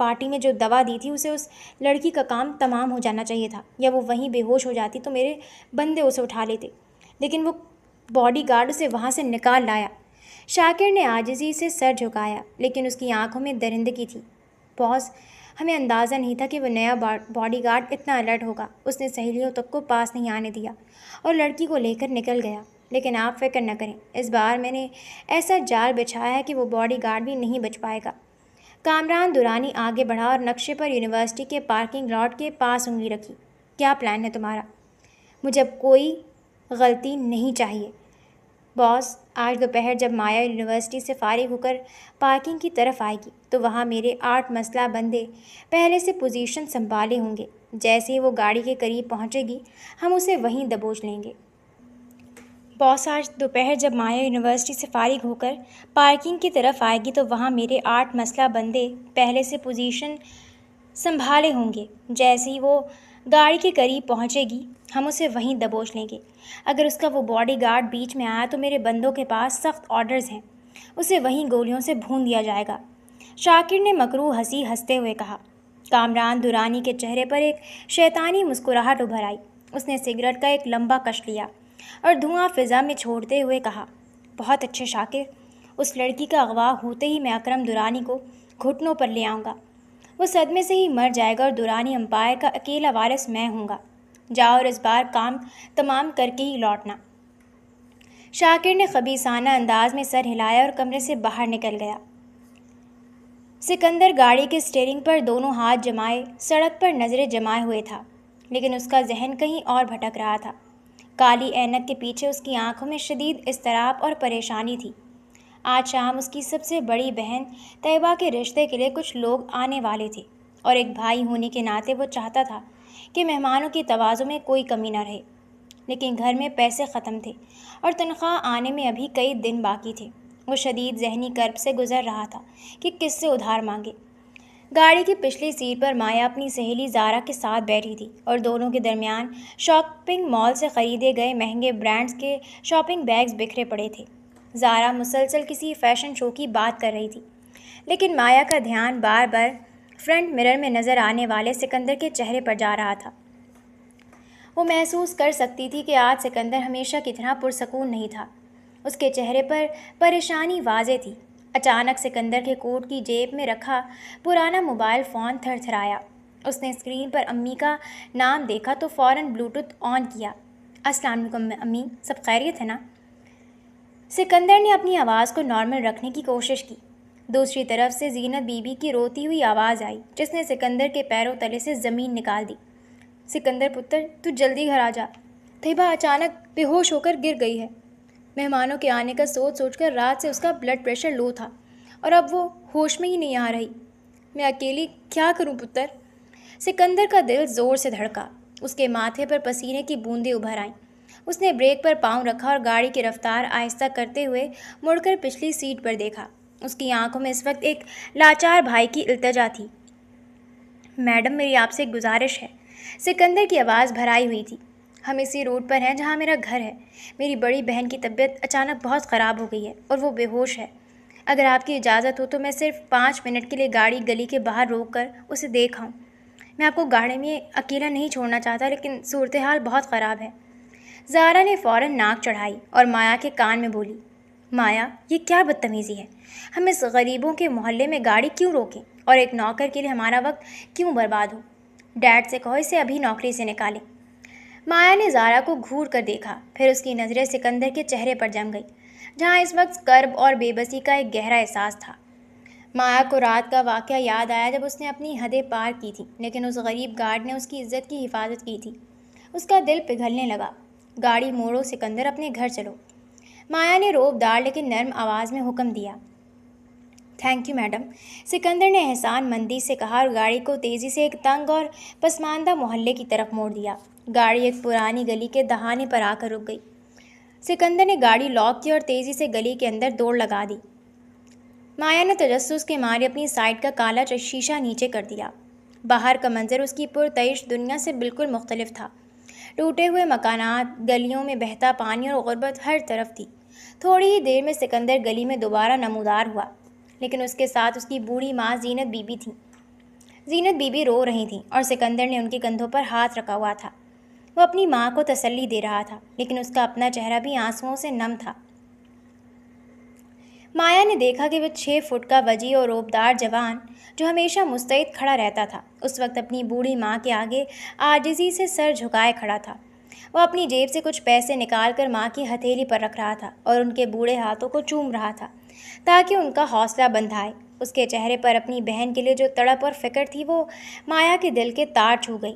پارٹی میں جو دوا دی تھی اسے اس لڑکی کا کام تمام ہو جانا چاہیے تھا، یا وہ وہیں بے ہوش ہو جاتی تو میرے بندے اسے اٹھا لیتے، لیکن وہ باڈی گارڈ اسے وہاں سے نکال لایا۔ شاکر نے عاجزی سے سر جھکایا، لیکن اس کی آنکھوں میں درندگی تھی۔ باس، ہمیں اندازہ نہیں تھا کہ وہ نیا باڈی گارڈ اتنا الرٹ ہوگا۔ اس نے سہیلیوں تک کو پاس نہیں آنے دیا اور لڑکی کو لے کر نکل گیا۔ لیکن آپ فکر نہ کریں، اس بار میں نے ایسا جال بچھایا ہے کہ وہ باڈی گارڈ بھی نہیں بچ پائے گا۔ کامران دورانی آگے بڑھا اور نقشے پر یونیورسٹی کے پارکنگ لاٹ کے پاس انگلی رکھی۔ کیا پلان ہے تمہارا؟ مجھے اب کوئی غلطی نہیں چاہیے باس۔ آج دوپہر جب مایا یونیورسٹی سے فارغ ہو کر پارکنگ کی طرف آئے گی تو وہاں میرے 8 مسلح بندے پہلے سے پوزیشن سنبھالے ہوں گے۔ جیسے ہی وہ گاڑی کے قریب پہنچے گی ہم اسے وہیں دبوچ لیں گے۔ باس، آج دوپہر جب مایا یونیورسٹی سے فارغ ہو کر پارکنگ کی طرف آئے گی تو وہاں میرے 8 مسلح بندے پہلے سے پوزیشن سنبھالے ہوں گے۔ جیسے ہی وہ گاڑی کے قریب پہنچے گی ہم اسے وہیں دبوچ لیں گے۔ اگر اس کا وہ باڈی گارڈ بیچ میں آیا تو میرے بندوں کے پاس سخت آرڈرز ہیں، اسے وہیں گولیوں سے بھون دیا جائے گا۔ شاکر نے مکروہ ہنسی ہنستے ہوئے کہا۔ کامران دورانی کے چہرے پر ایک شیطانی مسکراہٹ ابھر آئی۔ اس نے سگریٹ کا ایک لمبا کش لیا اور دھواں فضا میں چھوڑتے ہوئے کہا۔ بہت اچھے شاکر، اس لڑکی کا اغوا ہوتے ہی میں اکرم دورانی کو گھٹنوں پر لے آؤں گا۔ وہ صدمے سے ہی مر جائے گا اور دورانی امپائر کا اکیلا وارث میں ہوں گا۔ جاؤ اور اس بار کام تمام کر کے ہی لوٹنا۔ شاکر نے خبیثانہ انداز میں سر ہلایا اور کمرے سے باہر نکل گیا۔ سکندر گاڑی کے اسٹیئرنگ پر دونوں ہاتھ جمائے سڑک پر نظریں جمائے ہوئے تھا، لیکن اس کا ذہن کہیں اور بھٹک رہا تھا۔ کالی اینک کے پیچھے اس کی آنکھوں میں شدید اضطراب اور پریشانی تھی۔ آج شام اس کی سب سے بڑی بہن طیبہ کے رشتے کے لیے کچھ لوگ آنے والے تھے، اور ایک بھائی ہونے کے ناطے وہ چاہتا تھا کہ مہمانوں کی تواضع میں کوئی کمی نہ رہے۔ لیکن گھر میں پیسے ختم تھے اور تنخواہ آنے میں ابھی کئی دن باقی تھے۔ وہ شدید ذہنی کرب سے گزر رہا تھا کہ کس سے ادھار مانگے۔ گاڑی کی پچھلی سیٹ پر مایا اپنی سہیلی زارا کے ساتھ بیٹھی تھی اور دونوں کے درمیان شاپنگ مال سے خریدے گئے مہنگے برانڈز کے شاپنگ بیگز بکھرے پڑے تھے۔ زارا مسلسل کسی فیشن شو کی بات کر رہی تھی، لیکن مایا کا دھیان بار بار فرنٹ مرر میں نظر آنے والے سکندر کے چہرے پر جا رہا تھا۔ وہ محسوس کر سکتی تھی کہ آج سکندر ہمیشہ کی طرح پرسکون نہیں تھا۔ اس کے چہرے پر پریشانی واضح تھی۔ اچانک سکندر کے کوٹ کی جیب میں رکھا پرانا موبائل فون تھر تھرایا۔ اس نے اسکرین پر امی کا نام دیکھا تو فوراً بلوٹوتھ آن کیا۔ السلام علیکم امی، سب خیریت ہے نا؟ سکندر نے اپنی آواز کو نارمل رکھنے کی کوشش کی۔ دوسری طرف سے زینت بی بی کی روتی ہوئی آواز آئی، جس نے سکندر کے پیروں تلے سے زمین نکال دی۔ سکندر پتر، تو جلدی گھر آ جا، طیبہ اچانک بے ہوش ہو کر گر گئی ہے۔ مہمانوں کے آنے کا سوچ سوچ کر رات سے اس کا بلڈ پریشر لو تھا اور اب وہ ہوش میں ہی نہیں آ رہی۔ میں اکیلی کیا کروں پتر؟ سکندر کا دل زور سے دھڑکا۔ اس کے ماتھے پر پسینے کی بوندیں ابھر آئیں۔ اس نے بریک پر پاؤں رکھا اور گاڑی کی رفتار آہستہ کرتے ہوئے مڑ کر پچھلی سیٹ پر دیکھا۔ اس کی آنکھوں میں اس وقت ایک لاچار بھائی کی التجا تھی۔ میڈم، میری آپ سے ایک گزارش ہے۔ سکندر کی آواز بھرائی ہوئی تھی۔ ہم اسی روڈ پر ہیں جہاں میرا گھر ہے۔ میری بڑی بہن کی طبیعت اچانک بہت خراب ہو گئی ہے اور وہ بے ہوش ہے۔ اگر آپ کی اجازت ہو تو میں صرف 5 منٹ کے لیے گاڑی گلی کے باہر روک کر اسے دیکھ آؤں۔ میں آپ کو گاڑی میں اکیلا نہیں چھوڑنا چاہتا، لیکن صورتحال بہت خراب ہے۔ زارا نے فوراً ناک چڑھائی اور مایا کے کان میں بولی، مایا، یہ کیا بدتمیزی ہے؟ ہم اس غریبوں کے محلے میں گاڑی کیوں روکیں اور ایک نوکر کے لیے ہمارا وقت کیوں برباد ہو؟ ڈیڈ سے کہو اسے ابھی نوکری سے نکالیں۔ مایا نے زارا کو گھور کر دیکھا، پھر اس کی نظریں سکندر کے چہرے پر جم گئی، جہاں اس وقت کرب اور بے بسی کا ایک گہرا احساس تھا۔ مایا کو رات کا واقعہ یاد آیا جب اس نے اپنی حدیں پار کی تھیں، لیکن اس غریب گارڈ نے اس کی عزت کی حفاظت کی تھی۔ اس کا دل پگھلنے لگا۔ گاڑی موڑو سکندر، اپنے گھر چلو۔ مایا نے روب دار لیکن نرم آواز میں حکم دیا۔ تھینک یو میڈم، سکندر نے احسان مندی سے کہا اور گاڑی کو تیزی سے ایک تنگ اور پسماندہ محلے کی طرف موڑ دیا۔ گاڑی ایک پرانی گلی کے دہانے پر آ کر رک گئی۔ سکندر نے گاڑی لاک کی اور تیزی سے گلی کے اندر دوڑ لگا دی۔ مایا نے تجسس کے مارے اپنی سائڈ کا کالا شیشہ نیچے کر دیا۔ باہر کا منظر اس کی پرتعیش دنیا سے بالکل مختلف تھا۔ ٹوٹے ہوئے مکانات، گلیوں میں بہتا پانی اور غربت ہر طرف تھی۔ تھوڑی ہی دیر میں سکندر گلی میں دوبارہ نمودار ہوا، لیکن اس کے ساتھ اس کی بوڑھی ماں زینت بی بی تھیں۔ زینت بی بی رو رہی تھیں اور سکندر نے ان کے کندھوں پر ہاتھ رکھا ہوا تھا۔ وہ اپنی ماں کو تسلی دے رہا تھا، لیکن اس کا اپنا چہرہ بھی آنسوؤں سے نم تھا۔ مایا نے دیکھا کہ وہ 6 فٹ کا وجیح اور روبدار جوان، جو ہمیشہ مستعد کھڑا رہتا تھا، اس وقت اپنی بوڑھی ماں کے آگے عاجزی سے سر جھکائے کھڑا تھا۔ وہ اپنی جیب سے کچھ پیسے نکال کر ماں کی ہتھیلی پر رکھ رہا تھا اور ان کے بوڑھے ہاتھوں کو چوم رہا تھا تاکہ ان کا حوصلہ بندھائے۔ اس کے چہرے پر اپنی بہن کے لیے جو تڑپ اور فکر تھی، وہ مایا کے دل کے تار چھو گئی۔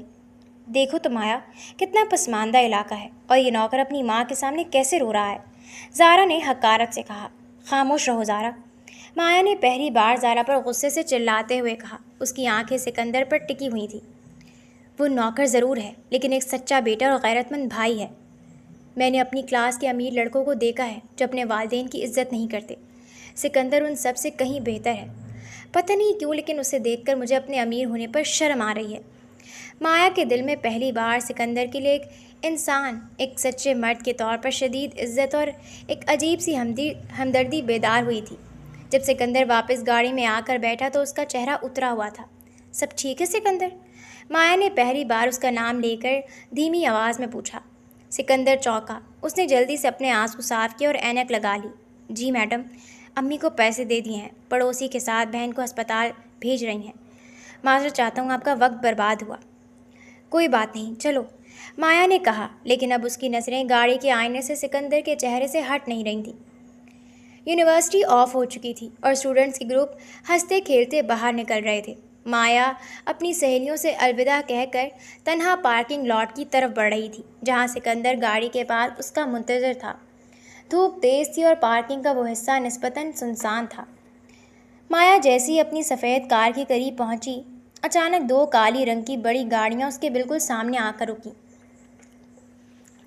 دیکھو تو مایا، کتنا پسماندہ علاقہ ہے، اور یہ نوکر اپنی ماں کے سامنے کیسے رو رہا ہے، زارا نے حقارت سے کہا۔ خاموش رہو زارا، مایا نے پہلی بار زارا پر غصے سے چلاتے ہوئے کہا۔ اس کی آنکھیں سکندر پر ٹکی ہوئی تھیں۔ وہ نوکر ضرور ہے، لیکن ایک سچا بیٹا اور غیرت مند بھائی ہے۔ میں نے اپنی کلاس کے امیر لڑکوں کو دیکھا ہے جو اپنے والدین کی عزت نہیں کرتے۔ سکندر ان سب سے کہیں بہتر ہے۔ پتہ نہیں کیوں، لیکن اسے دیکھ کر مجھے اپنے امیر ہونے پر شرم آ رہی ہے۔ مایا کے دل میں پہلی بار سکندر کے لیے ایک انسان، ایک سچے مرد کے طور پر شدید عزت اور ایک عجیب سی ہمدردی بیدار ہوئی تھی۔ جب سکندر واپس گاڑی میں آ کر بیٹھا تو اس کا چہرہ اترا ہوا تھا۔ سب ٹھیک ہے سکندر؟ مایا نے پہلی بار اس کا نام لے کر دھیمی آواز میں پوچھا۔ سکندر چونکا۔ اس نے جلدی سے اپنے آنسو صاف کیے اور اینک لگا لی۔ جی میڈم، امی کو پیسے دے دیے ہیں، پڑوسی کے ساتھ بہن کو ہسپتال بھیج رہی ہیں۔ معذرت چاہتا ہوں، آپ کا وقت برباد ہوا۔ کوئی بات نہیں، چلو، مایا نے کہا، لیکن اب اس کی نظریں گاڑی کے آئینے سے سکندر کے چہرے سے ہٹ نہیں رہی تھیں۔ یونیورسٹی آف ہو چکی تھی اور اسٹوڈنٹس کے گروپ ہنستے کھیلتے باہر نکل رہے تھے۔ مایا اپنی سہیلیوں سے الوداع کہہ کر تنہا پارکنگ لاٹ کی طرف بڑھ رہی تھی، جہاں سکندر گاڑی کے پاس اس کا منتظر تھا۔ دھوپ تیز تھی اور پارکنگ کا وہ حصہ نسبتاً سنسان تھا۔ مایا جیسے ہی اپنی سفید کار کے قریب پہنچی، اچانک 2 کالی رنگ کی بڑی گاڑیاں اس کے بالکل سامنے آ کر رکیں،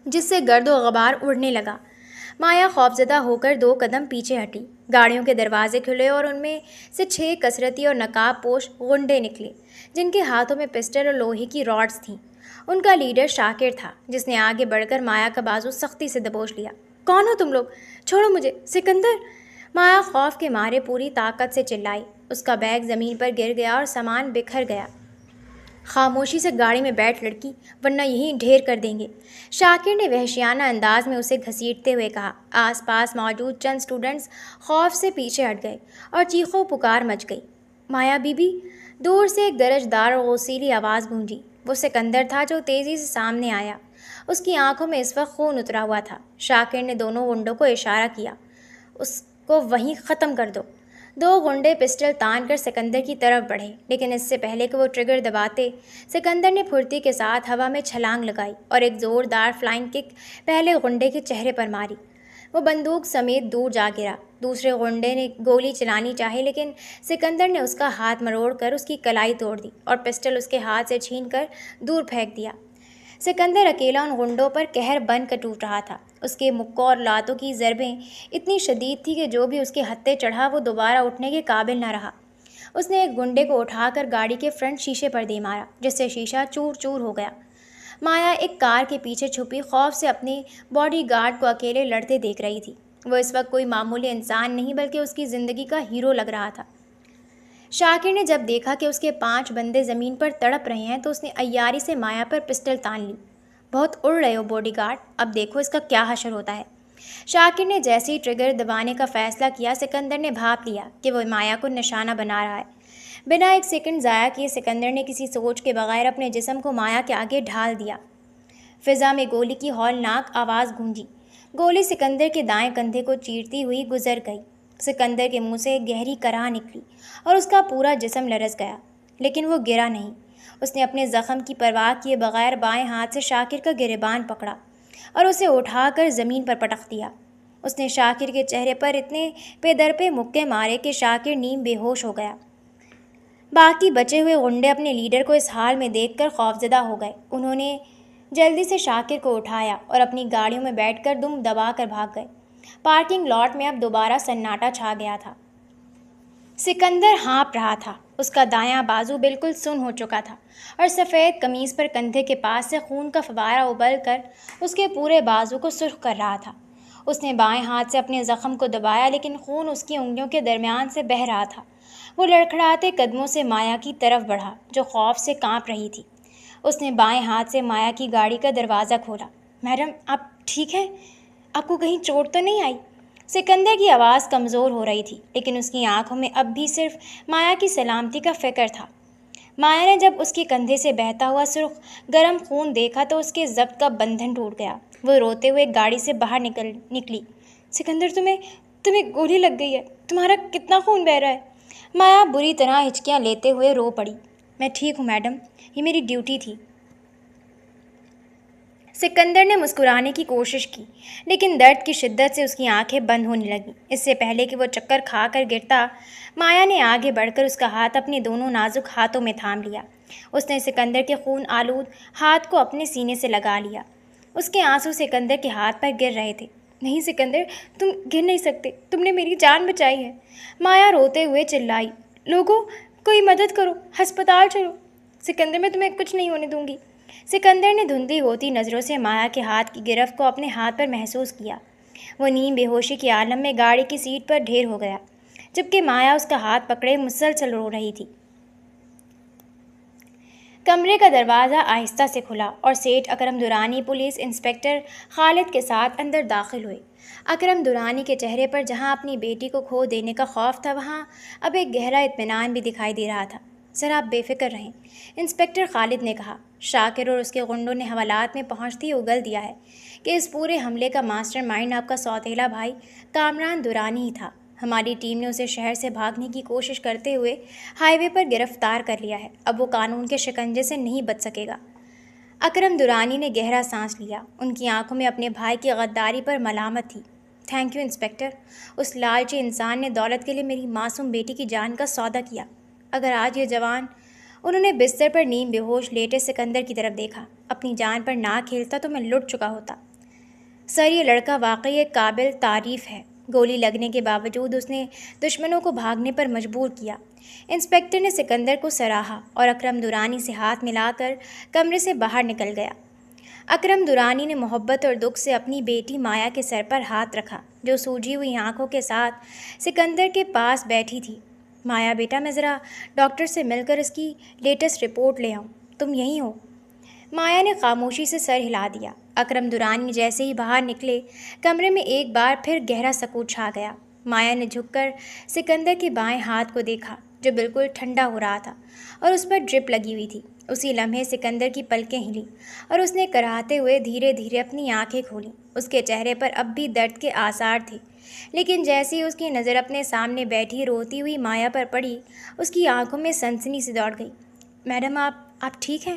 جس سے گرد و غبار اڑنے لگا۔ مایا خوفزدہ ہو کر 2 قدم پیچھے ہٹی۔ گاڑیوں کے دروازے کھلے اور ان میں سے 6 کثرتی اور نقاب پوش غنڈے نکلے، جن کے ہاتھوں میں پسٹل اور لوہے کی راڈز تھیں۔ ان کا لیڈر شاکر تھا، جس نے آگے بڑھ کر مایا کا بازو سختی سے دبوچ لیا۔ کون ہو تم لوگ؟ چھوڑو مجھے، سکندر! مایا خوف کے مارے پوری طاقت سے چلائی۔ اس کا بیگ زمین پر گر گیا اور سامان بکھر گیا۔ خاموشی سے گاڑی میں بیٹھ لڑکی، ورنہ یہیں ڈھیر کر دیں گے، شاکر نے وحشیانہ انداز میں اسے گھسیٹتے ہوئے کہا۔ آس پاس موجود چند اسٹوڈنٹس خوف سے پیچھے ہٹ گئے اور چیخو پکار مچ گئی۔ مایا بی بی! دور سے ایک درج دار اور غصیلی آواز گونجی۔ وہ سکندر تھا جو تیزی سے سامنے آیا۔ اس کی آنکھوں میں اس وقت خون اترا ہوا تھا۔ شاکر نے دونوں غنڈوں کو اشارہ کیا۔ اس کو وہیں ختم کر دو۔ 2 غنڈے پسٹل تان کر سکندر کی طرف بڑھے، لیکن اس سے پہلے کہ وہ ٹریگر دباتے، سکندر نے پھرتی کے ساتھ ہوا میں چھلانگ لگائی اور ایک زوردار فلائنگ کک پہلے غنڈے کے چہرے پر ماری۔ وہ بندوق سمیت دور جا گرا۔ دوسرے غنڈے نے گولی چلانی چاہی، لیکن سکندر نے اس کا ہاتھ مروڑ کر اس کی کلائی توڑ دی اور پسٹل اس کے ہاتھ سے چھین کر دور پھینک دیا۔ سکندر اکیلا ان غنڈوں پر قہر بن کر ٹوٹ رہا تھا۔ اس کے مکوں اور لاتوں کی ضربیں اتنی شدید تھی کہ جو بھی اس کے ہتھے چڑھا وہ دوبارہ اٹھنے کے قابل نہ رہا۔ اس نے ایک گنڈے کو اٹھا کر گاڑی کے فرنٹ شیشے پر دے مارا، جس سے شیشہ چور چور ہو گیا۔ مایا ایک کار کے پیچھے چھپی خوف سے اپنے باڈی گارڈ کو اکیلے لڑتے دیکھ رہی تھی۔ وہ اس وقت کوئی معمولی انسان نہیں بلکہ اس کی زندگی کا ہیرو لگ رہا تھا۔ شاکر نے جب دیکھا کہ اس کے 5 بندے زمین پر تڑپ رہے ہیں تو اس نے عیاری سے مایا پر پسٹل تان لی۔ بہت اڑ رہے ہو باڈی گارڈ، اب دیکھو اس کا کیا حشر ہوتا ہے۔ شاکر نے جیسے ہی ٹریگر دبانے کا فیصلہ کیا، سکندر نے بھاپ لیا کہ وہ مایا کو نشانہ بنا رہا ہے۔ بنا ایک سیکنڈ ضائع کیے سکندر نے کسی سوچ کے بغیر اپنے جسم کو مایا کے آگے ڈھال دیا۔ فضا میں گولی کی ہولناک آواز گونجی۔ گولی سکندر کے دائیں کندھے کو چیرتی ہوئی گزر گئی سکندر کے منہ سے گہری کرا نکلی اور اس کا پورا جسم لرز گیا، لیکن وہ گرا نہیں۔ اس نے اپنے زخم کی پرواہ کیے بغیر بائیں ہاتھ سے شاکر کا گریبان پکڑا اور اسے اٹھا کر زمین پر پٹک دیا۔ اس نے شاکر کے چہرے پر اتنے پے در پے مکے مارے کہ شاکر نیم بے ہوش ہو گیا۔ باقی بچے ہوئے غنڈے اپنے لیڈر کو اس حال میں دیکھ کر خوفزدہ ہو گئے۔ انہوں نے جلدی سے شاکر کو اٹھایا اور اپنی گاڑیوں میں بیٹھ کر دم دبا کر بھاگ گئے۔ پارکنگ لاٹ میں اب دوبارہ سناٹا چھا گیا تھا۔ سکندر ہانپ رہا تھا۔ اس کا دایاں بازو بالکل سن ہو چکا تھا اور سفید قمیص پر کندھے کے پاس سے خون کا فوارہ ابل کر اس کے پورے بازو کو سرخ کر رہا تھا۔ اس نے بائیں ہاتھ سے اپنے زخم کو دبایا، لیکن خون اس کی انگلیوں کے درمیان سے بہہ رہا تھا۔ وہ لڑکھڑاتے قدموں سے مایا کی طرف بڑھا، جو خوف سے کانپ رہی تھی۔ اس نے بائیں ہاتھ سے مایا کی گاڑی کا دروازہ کھولا۔ میڈم، آپ ٹھیک ہیں؟ آپ کو کہیں چوٹ تو نہیں آئی؟ سکندر کی آواز کمزور ہو رہی تھی، لیکن اس کی آنکھوں میں اب بھی صرف مایا کی سلامتی کا فکر تھا۔ مایا نے جب اس کے کندھے سے بہتا ہوا سرخ گرم خون دیکھا تو اس کے ضبط کا بندھن ٹوٹ گیا۔ وہ روتے ہوئے گاڑی سے باہر نکلی۔ سکندر، تمہیں گولی لگ گئی ہے، تمہارا کتنا خون بہہ رہا ہے؟ مایا بری طرح ہچکیاں لیتے ہوئے رو پڑی۔ میں ٹھیک ہوں میڈم، یہ میری ڈیوٹی تھی۔ سکندر نے مسکرانے کی کوشش کی، لیکن درد کی شدت سے اس کی آنکھیں بند ہونے لگیں۔ اس سے پہلے کہ وہ چکر کھا کر گرتا، مایا نے آگے بڑھ کر اس کا ہاتھ اپنے دونوں نازک ہاتھوں میں تھام لیا۔ اس نے سکندر کے خون آلود ہاتھ کو اپنے سینے سے لگا لیا۔ اس کے آنسو سکندر کے ہاتھ پر گر رہے تھے۔ نہیں سکندر، تم گر نہیں سکتے، تم نے میری جان بچائی ہے، مایا روتے ہوئے چلائی۔ لوگوں، کوئی مدد کرو، ہسپتال چلو۔ سکندر، میں تمہیں کچھ نہیں ہونے دوں گی۔ سکندر نے دھندلی ہوتی نظروں سے مایا کے ہاتھ کی گرفت کو اپنے ہاتھ پر محسوس کیا۔ وہ نیم بے ہوشی کے عالم میں گاڑی کی سیٹ پر ڈھیر ہو گیا، جبکہ مایا اس کا ہاتھ پکڑے مسلسل رو رہی تھی۔ کمرے کا دروازہ آہستہ سے کھلا اور سیٹھ اکرم دورانی پولیس انسپکٹر خالد کے ساتھ اندر داخل ہوئے۔ اکرم دورانی کے چہرے پر جہاں اپنی بیٹی کو کھو دینے کا خوف تھا، وہاں اب ایک گہرا اطمینان بھی دکھائی دے رہا تھا۔ سر، آپ بے فکر رہیں، انسپکٹر خالد نے کہا۔ شاکر اور اس کے غنڈوں نے حوالات میں پہنچتے ہی اگل دیا ہے کہ اس پورے حملے کا ماسٹر مائنڈ آپ کا سوتیلا بھائی کامران دورانی ہی تھا۔ ہماری ٹیم نے اسے شہر سے بھاگنے کی کوشش کرتے ہوئے ہائی وے پر گرفتار کر لیا ہے۔ اب وہ قانون کے شکنجے سے نہیں بچ سکے گا۔ اکرم دورانی نے گہرا سانس لیا۔ ان کی آنکھوں میں اپنے بھائی کی غداری پر ملامت تھی۔ تھینک یو انسپکٹر، اس لالچی انسان نے دولت کے لیے میری معصوم بیٹی کی جان کا سودا کیا۔ اگر آج یہ جوان، انہوں نے بستر پر نیم بے ہوش لیٹے سکندر کی طرف دیکھا، اپنی جان پر نہ کھیلتا تو میں لٹ چکا ہوتا۔ سر، یہ لڑکا واقعی ایک قابل تعریف ہے۔ گولی لگنے کے باوجود اس نے دشمنوں کو بھاگنے پر مجبور کیا۔ انسپکٹر نے سکندر کو سراہا اور اکرم دورانی سے ہاتھ ملا کر کمرے سے باہر نکل گیا۔ اکرم دورانی نے محبت اور دکھ سے اپنی بیٹی مایا کے سر پر ہاتھ رکھا، جو سوجھی ہوئی آنکھوں کے ساتھ سکندر کے پاس بیٹھی تھی۔ مایا بیٹا، میں ذرا ڈاکٹر سے مل کر اس کی لیٹسٹ رپورٹ لے آؤں، تم یہیں ہو؟ مایا نے خاموشی سے سر ہلا دیا۔ اکرم دورانی جیسے ہی باہر نکلے، کمرے میں ایک بار پھر گہرا سکوت چھا گیا۔ مایا نے جھک کر سکندر کے بائیں ہاتھ کو دیکھا، جو بالکل ٹھنڈا ہو رہا تھا اور اس پر ڈرپ لگی ہوئی تھی۔ اسی لمحے سکندر کی پلکیں ہلیں اور اس نے کراہتے ہوئے دھیرے دھیرے اپنی آنکھیں کھولیں۔ اس کے چہرے پر اب بھی درد کے آثار تھے، لیکن جیسے ہی اس کی نظر اپنے سامنے بیٹھی روتی ہوئی مایا پر پڑی، اس کی آنکھوں میں سنسنی سی دوڑ گئی۔ میڈم، آپ ٹھیک ہیں؟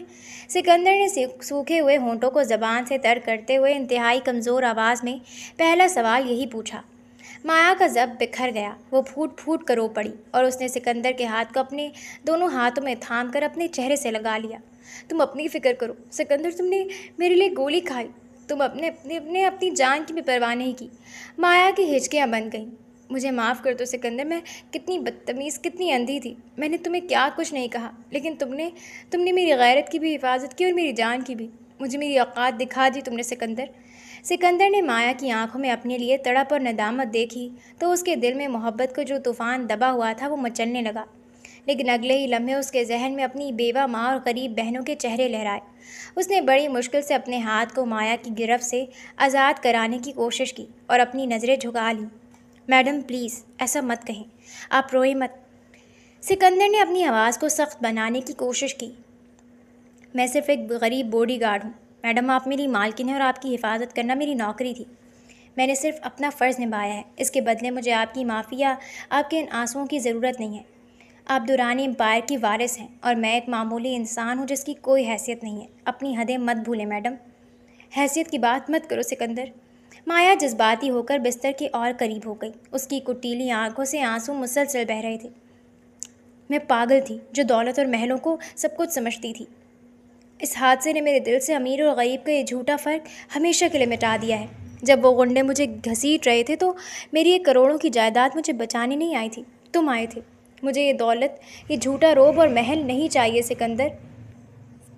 سکندر نے سوکھے ہوئے ہونٹوں کو زبان سے تر کرتے ہوئے انتہائی کمزور آواز میں پہلا سوال یہی پوچھا۔ مایا کا ضبط بکھر گیا، وہ پھوٹ پھوٹ کر رو پڑی اور اس نے سکندر کے ہاتھ کو اپنے دونوں ہاتھوں میں تھام کر اپنے چہرے سے لگا لیا۔ تم اپنی فکر کرو سکندر، تم نے میرے لیے گولی کھائی، تم اپنی جان کی بھی پرواہ نہیں کی۔ مایا کی ہچکیاں بند گئیں۔ مجھے معاف کر دو سکندر، میں کتنی بدتمیز، کتنی اندھی تھی۔ میں نے تمہیں کیا کچھ نہیں کہا، لیکن تم نے میری غیرت کی بھی حفاظت کی اور میری جان کی بھی۔ مجھے میری اوقات دکھا دی تم نے سکندر۔ سکندر نے مایا کی آنکھوں میں اپنے لیے تڑپ اور ندامت دیکھی تو اس کے دل میں محبت کا جو طوفان دبا ہوا تھا وہ مچلنے لگا، لیکن اگلے ہی لمحے اس کے ذہن میں اپنی بیوہ ماں اور غریب بہنوں کے چہرے لہرائے۔ اس نے بڑی مشکل سے اپنے ہاتھ کو مایا کی گرفت سے آزاد کرانے کی کوشش کی اور اپنی نظریں جھکا لیں۔ میڈم پلیز، ایسا مت کہیں، آپ روئیں مت۔ سکندر نے اپنی آواز کو سخت بنانے کی کوشش کی۔ میں صرف ایک غریب باڈی گارڈ ہوں میڈم، آپ میری مالکن ہیں اور آپ کی حفاظت کرنا میری نوکری تھی۔ میں نے صرف اپنا فرض نبھایا ہے، اس کے بدلے مجھے آپ کی معافی یا آپ کے ان آنسوؤں کی ضرورت نہیں ہے۔ آپ دورانی امپائر کی وارث ہیں اور میں ایک معمولی انسان ہوں جس کی کوئی حیثیت نہیں ہے۔ اپنی حدیں مت بھولیں میڈم۔ حیثیت کی بات مت کرو سکندر۔ مایا جذباتی ہو کر بستر کے اور قریب ہو گئی۔ اس کی کٹیلی آنکھوں سے آنسو مسلسل بہہ رہے تھے۔ میں پاگل تھی جو دولت اور محلوں کو سب کچھ سمجھتی تھی۔ اس حادثے نے میرے دل سے امیر اور غریب کا یہ جھوٹا فرق ہمیشہ کے لیے مٹا دیا ہے۔ جب وہ غنڈے مجھے گھسیٹ رہے تھے تو میری ایک کروڑوں کی جائیداد مجھے بچانے نہیں آئی تھی، تم آئے تھے۔ مجھے یہ دولت، یہ جھوٹا روب اور محل نہیں چاہیے سکندر۔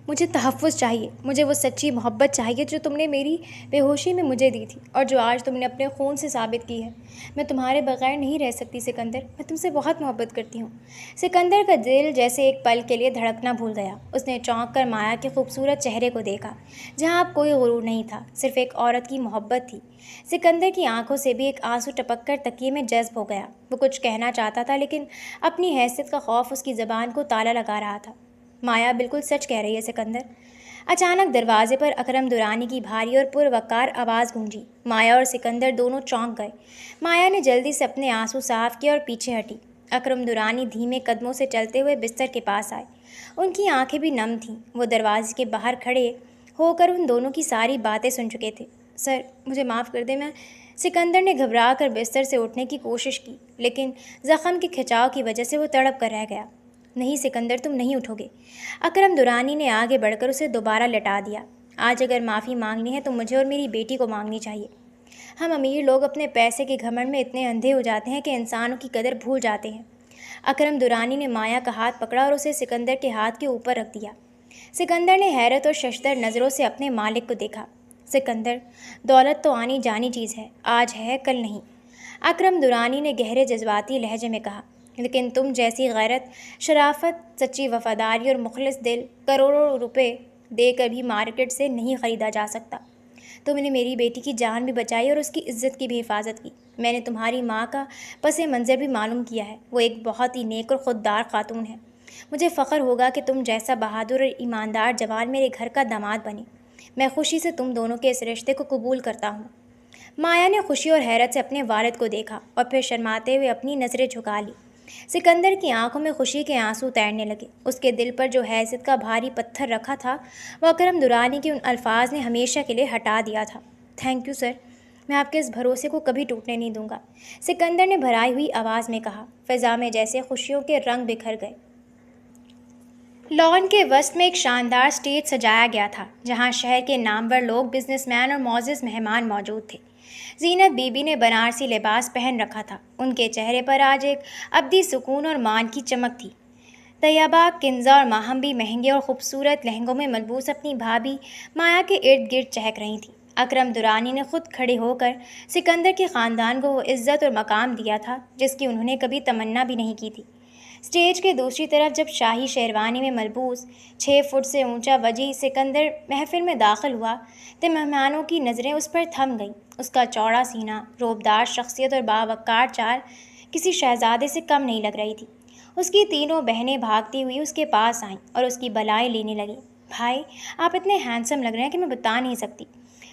مجھے تحفظ چاہیے، مجھے وہ سچی محبت چاہیے جو تم نے میری بے ہوشی میں مجھے دی تھی اور جو آج تم نے اپنے خون سے ثابت کی ہے۔ میں تمہارے بغیر نہیں رہ سکتی سکندر، میں تم سے بہت محبت کرتی ہوں۔ سکندر کا دل جیسے ایک پل کے لیے دھڑکنا بھول گیا۔ اس نے چونک کر مایا کے خوبصورت چہرے کو دیکھا جہاں اب کوئی غرور نہیں تھا، صرف ایک عورت کی محبت تھی۔ سکندر کی آنکھوں سے بھی ایک آنسو ٹپک کر تکیے میں جذب ہو گیا۔ وہ کچھ کہنا چاہتا تھا لیکن اپنی حیثیت کا خوف اس کی زبان کو تالا لگا رہا تھا۔ مایا بالکل سچ کہہ رہی ہے سکندر۔ اچانک دروازے پر اکرم دورانی کی بھاری اور پروقار آواز گونجی۔ مایا اور سکندر دونوں چونک گئے۔ مایا نے جلدی سے اپنے آنسو صاف کیا اور پیچھے ہٹی۔ اکرم دورانی دھیمے قدموں سے چلتے ہوئے بستر کے پاس آئے۔ ان کی آنکھیں بھی نم تھیں۔ وہ دروازے کے باہر کھڑے ہو کر ان دونوں کی ساری باتیں سن چکے تھے۔ سر، مجھے معاف کر دیں، میں سکندر نے گھبرا کر بستر سے اٹھنے کی کوشش کی لیکن زخم کے کھچاؤ کی وجہ سے وہ تڑپ کر رہ گیا۔ نہیں سکندر، تم نہیں اٹھو گے۔ اکرم دورانی نے آگے بڑھ کر اسے دوبارہ لٹا دیا۔ آج اگر معافی مانگنی ہے تو مجھے اور میری بیٹی کو مانگنی چاہیے۔ ہم امیر لوگ اپنے پیسے کے گھمنڈ میں اتنے اندھے ہو جاتے ہیں کہ انسانوں کی قدر بھول جاتے ہیں۔ اکرم دورانی نے مایا کا ہاتھ پکڑا اور اسے سکندر کے ہاتھ کے اوپر رکھ دیا۔ سکندر نے حیرت اور ششدر نظروں سے اپنے مالک کو دیکھا۔ سکندر، دولت تو آنی جانی چیز ہے، آج ہے کل نہیں، اکرم دورانی نے گہرے جذباتی لہجے میں کہا، لیکن تم جیسی غیرت، شرافت، سچی وفاداری اور مخلص دل کروڑوں روپے دے کر بھی مارکیٹ سے نہیں خریدا جا سکتا۔ تم نے میری بیٹی کی جان بھی بچائی اور اس کی عزت کی بھی حفاظت کی۔ میں نے تمہاری ماں کا پس منظر بھی معلوم کیا ہے، وہ ایک بہت ہی نیک اور خوددار خاتون ہے۔ مجھے فخر ہوگا کہ تم جیسا بہادر اور ایماندار جوان میرے گھر کا داماد بنے۔ میں خوشی سے تم دونوں کے اس رشتے کو قبول کرتا ہوں۔ مایا نے خوشی اور حیرت سے اپنے والد کو دیکھا اور پھر شرماتے ہوئے اپنی نظریں جھکا لی۔ سکندر کی آنکھوں میں خوشی کے آنسو تیرنے لگے۔ اس کے دل پر جو حیثیت کا بھاری پتھر رکھا تھا وہ اکرم دورانی کے ان الفاظ نے ہمیشہ کے لیے ہٹا دیا تھا۔ تھینک یو سر، میں آپ کے اس بھروسے کو کبھی ٹوٹنے نہیں دوں گا، سکندر نے بھرائی ہوئی آواز میں کہا۔ فضا میں جیسے خوشیوں کے رنگ بکھر گئے۔ لان کے وسط میں ایک شاندار سٹیج سجایا گیا تھا جہاں شہر کے نامور لوگ، بزنس مین اور معزز مہمان موجود تھے۔ زینت بی بی نے بنارسی لباس پہن رکھا تھا۔ ان کے چہرے پر آج ایک ابدی سکون اور مان کی چمک تھی۔ طیبہ، کنزا اور ماہم بھی مہنگے اور خوبصورت لہنگوں میں ملبوس اپنی بھابھی مایا کے ارد گرد چہک رہی تھیں۔ اکرم دورانی نے خود کھڑے ہو کر سکندر کے خاندان کو وہ عزت اور مقام دیا تھا جس کی انہوں نے کبھی تمنا بھی نہیں کی تھی۔ اسٹیج کے دوسری طرف جب شاہی شیروانی میں ملبوس 6 فٹ سے اونچا وجیح سکندر محفل میں داخل ہوا تو مہمانوں کی نظریں اس پر تھم گئیں۔ اس کا چوڑا سینہ، روبدار شخصیت اور باوقار چال کسی شہزادے سے کم نہیں لگ رہی تھی۔ اس کی تینوں بہنیں بھاگتی ہوئی اس کے پاس آئیں اور اس کی بلائیں لینے لگیں۔ بھائی، آپ اتنے ہینڈسم لگ رہے ہیں کہ میں بتا نہیں سکتی،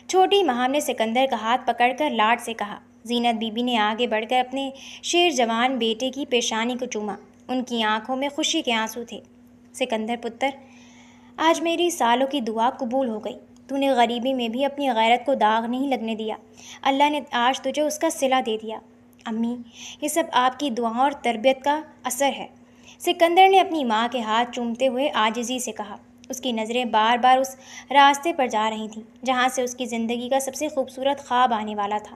چھوٹی ماہم نے سکندر کا ہاتھ پکڑ کر لاڈ سے کہا۔ زینت بی بی نے آگے بڑھ کر اپنے شیر جوان بیٹے کی پیشانی کو چوما۔ ان کی آنکھوں میں خوشی کے آنسو تھے۔ سکندر پتر، آج میری سالوں کی دعا قبول ہو گئی۔ تو نے غریبی میں بھی اپنی غیرت کو داغ نہیں لگنے دیا۔ اللہ نے آج تجھے اس کا صلہ دے دیا۔ امی، یہ سب آپ کی دعاؤں اور تربیت کا اثر ہے، سکندر نے اپنی ماں کے ہاتھ چومتے ہوئے عاجزی سے کہا۔ اس کی نظریں بار بار اس راستے پر جا رہی تھیں جہاں سے اس کی زندگی کا سب سے خوبصورت خواب آنے والا تھا۔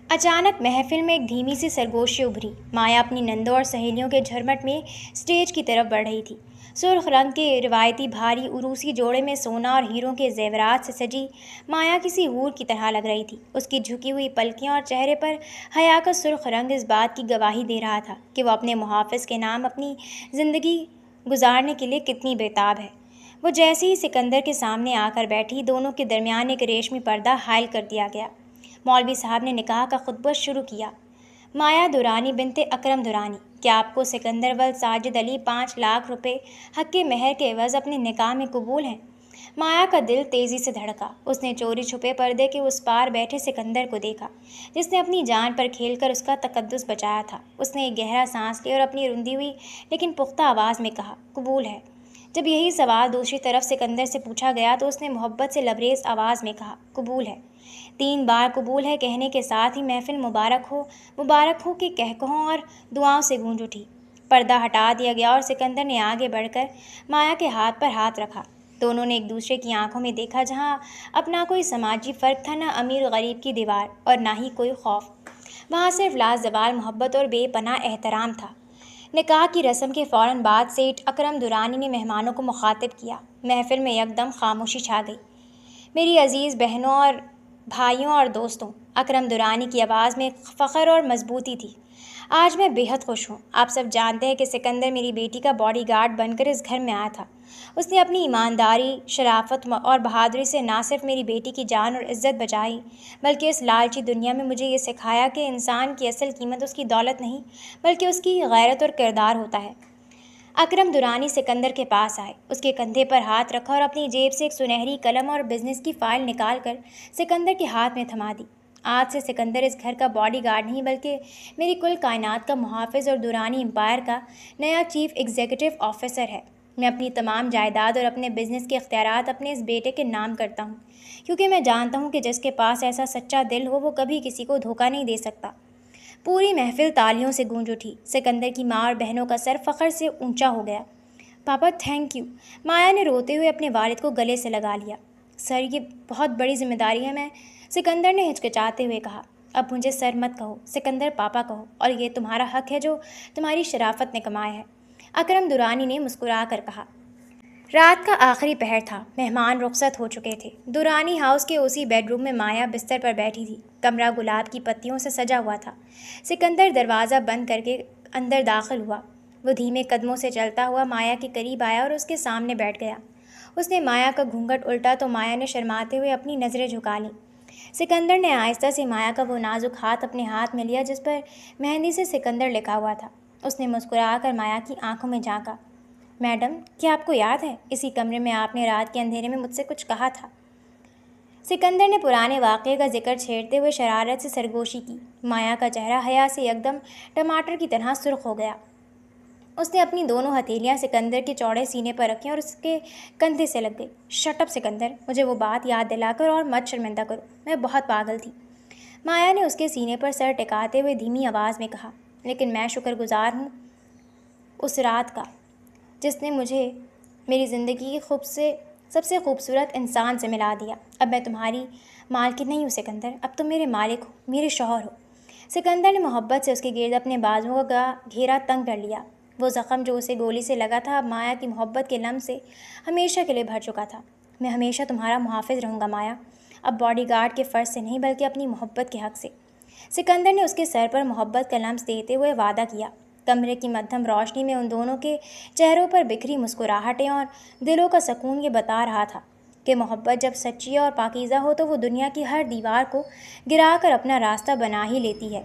اچانک محفل میں ایک دھیمی سی سرگوشی ابھری۔ مایا اپنی نندوں اور سہیلیوں کے جھرمٹ میں اسٹیج کی طرف بڑھ رہی تھی۔ سرخ رنگ کے روایتی بھاری عروسی جوڑے میں سونا اور ہیروں کے زیورات سے سجی مایا کسی حور کی طرح لگ رہی تھی۔ اس کی جھکی ہوئی پلکیاں اور چہرے پر حیا کا سرخ رنگ اس بات کی گواہی دے رہا تھا کہ وہ اپنے محافظ کے نام اپنی زندگی گزارنے کے لیے کتنی بےتاب ہے۔ وہ جیسے ہی سکندر کے سامنے آ کر بیٹھی، دونوں کے درمیان ایک ریشمی پردہ حائل کر دیا گیا۔ مولوی صاحب نے نکاح کا خطبہ شروع کیا۔ مایا دورانی بنت اکرم دورانی، کیا آپ کو سکندر ول ساجد علی 5 لاکھ روپے حق کے مہر کے عوض اپنے نکاح میں قبول ہیں؟ مایا کا دل تیزی سے دھڑکا۔ اس نے چوری چھپے پردے کے اس پار بیٹھے سکندر کو دیکھا، جس نے اپنی جان پر کھیل کر اس کا تقدس بچایا تھا۔ اس نے ایک گہرا سانس لیا اور اپنی رندی ہوئی لیکن پختہ آواز میں کہا، قبول ہے۔ جب یہی سوال دوسری طرف سکندر سے پوچھا گیا تو اس نے محبت سے لبریز آواز میں کہا، قبول ہے۔ 3 بار قبول ہے کہنے کے ساتھ ہی محفل مبارک ہو کے کہکہوں اور دعاؤں سے گونج اٹھی۔ پردہ ہٹا دیا گیا اور سکندر نے آگے بڑھ کر مایا کے ہاتھ پر ہاتھ رکھا۔ دونوں نے ایک دوسرے کی آنکھوں میں دیکھا، جہاں اپنا کوئی سماجی فرق تھا، نہ امیر و غریب کی دیوار اور نہ ہی کوئی خوف۔ وہاں صرف لازوال محبت اور بے پناہ احترام تھا۔ نکاح کی رسم کے فوراً بعد سیٹھ اکرم درانی نے مہمانوں کو مخاطب کیا۔ محفل میں یکدم خاموشی چھا گئی۔ میری عزیز بہنوں اور بھائیوں اور دوستوں، اکرم درانی کی آواز میں فخر اور مضبوطی تھی، آج میں بے حد خوش ہوں۔ آپ سب جانتے ہیں کہ سکندر میری بیٹی کا باڈی گارڈ بن کر اس گھر میں آیا تھا۔ اس نے اپنی ایمانداری، شرافت اور بہادری سے نہ صرف میری بیٹی کی جان اور عزت بچائی، بلکہ اس لالچی دنیا میں مجھے یہ سکھایا کہ انسان کی اصل قیمت اس کی دولت نہیں، بلکہ اس کی غیرت اور کردار ہوتا ہے۔ اکرم درانی سکندر کے پاس آئے، اس کے کندھے پر ہاتھ رکھا اور اپنی جیب سے ایک سنہری قلم اور بزنس کی فائل نکال کر سکندر کے ہاتھ میں تھما دی۔ آج سے سکندر اس گھر کا باڈی گارڈ نہیں، بلکہ میری کل کائنات کا محافظ اور درانی امپائر کا نیا چیف ایگزیکٹو آفیسر ہے۔ میں اپنی تمام جائیداد اور اپنے بزنس کے اختیارات اپنے اس بیٹے کے نام کرتا ہوں، کیونکہ میں جانتا ہوں کہ جس کے پاس ایسا سچا دل ہو وہ کبھی کسی کو دھوکہ نہیں دے سکتا۔ پوری محفل تالیوں سے گونج اٹھی۔ سکندر کی ماں اور بہنوں کا سر فخر سے اونچا ہو گیا۔ پاپا تھینک یو۔ مایا نے روتے ہوئے اپنے والد کو گلے سے لگا لیا۔ سر، یہ بہت بڑی ذمہ داری ہے، سکندر نے ہچکچاتے ہوئے کہا۔ اب مجھے سر مت کہو، سکندر پاپا کہو، اور یہ تمہارا حق ہے جو تمہاری شرافت نے کمایا ہے، اکرم درانی نے مسکرا کر کہا۔ رات کا آخری پہر تھا، مہمان رخصت ہو چکے تھے۔ درانی ہاؤس کے اسی بیڈ روم میں مایا بستر پر بیٹھی تھی۔ کمرہ گلاب کی پتیوں سے سجا ہوا تھا۔ سکندر دروازہ بند کر کے اندر داخل ہوا۔ وہ دھیمے قدموں سے چلتا ہوا مایا کے قریب آیا اور اس کے سامنے بیٹھ گیا۔ اس نے مایا کا گھونگھٹ الٹا تو مایا نے شرماتے ہوئے اپنی نظریں جھکا لیں۔ سکندر نے آہستہ سے مایا کا وہ نازک ہاتھ اپنے ہاتھ میں لیا جس پر مہندی سے سکندر لکھا ہوا تھا۔ اس نے مسکرا کر مایا کی آنکھوں میں جھانکا۔ میڈم، کیا آپ کو یاد ہے اسی کمرے میں آپ نے رات کے اندھیرے میں مجھ سے کچھ کہا تھا؟ سکندر نے پرانے واقعے کا ذکر چھیڑتے ہوئے شرارت سے سرگوشی کی۔ مایا کا چہرہ حیا سے یکدم ٹماٹر کی طرح سرخ ہو گیا۔ اس نے اپنی دونوں ہتھیلیاں سکندر کے چوڑے سینے پر رکھیں اور اس کے کندھے سے لگ گئی۔ شٹ اپ سکندر، مجھے وہ بات یاد دلا کر اور مت شرمندہ کرو، میں بہت پاگل تھی۔ مایا نے اس کے سینے پر سر ٹکاتے ہوئے دھیمی آواز میں کہا، لیکن میں شکر گزار ہوں اس رات کا جس نے مجھے میری زندگی کی سب سے خوبصورت انسان سے ملا دیا۔ اب میں تمہاری مالکن نہیں ہوں سکندر، اب تم میرے مالک ہو، میرے شوہر ہو۔ سکندر نے محبت سے اس کے گرد اپنے بازوؤں کا گھیرا تنگ کر لیا۔ وہ زخم جو اسے گولی سے لگا تھا اب مایا کی محبت کے لمس سے ہمیشہ کے لیے بھر چکا تھا۔ میں ہمیشہ تمہارا محافظ رہوں گا مایا، اب باڈی گارڈ کے فرض سے نہیں بلکہ اپنی محبت کے حق سے۔ سکندر نے اس کے سر پر محبت کا لمس دیتے ہوئے وعدہ کیا۔ کمرے کی مدھم روشنی میں ان دونوں کے چہروں پر بکھری مسکراہٹیں اور دلوں کا سکون یہ بتا رہا تھا کہ محبت جب سچی اور پاکیزہ ہو تو وہ دنیا کی ہر دیوار کو گرا کر اپنا راستہ بنا ہی لیتی ہے۔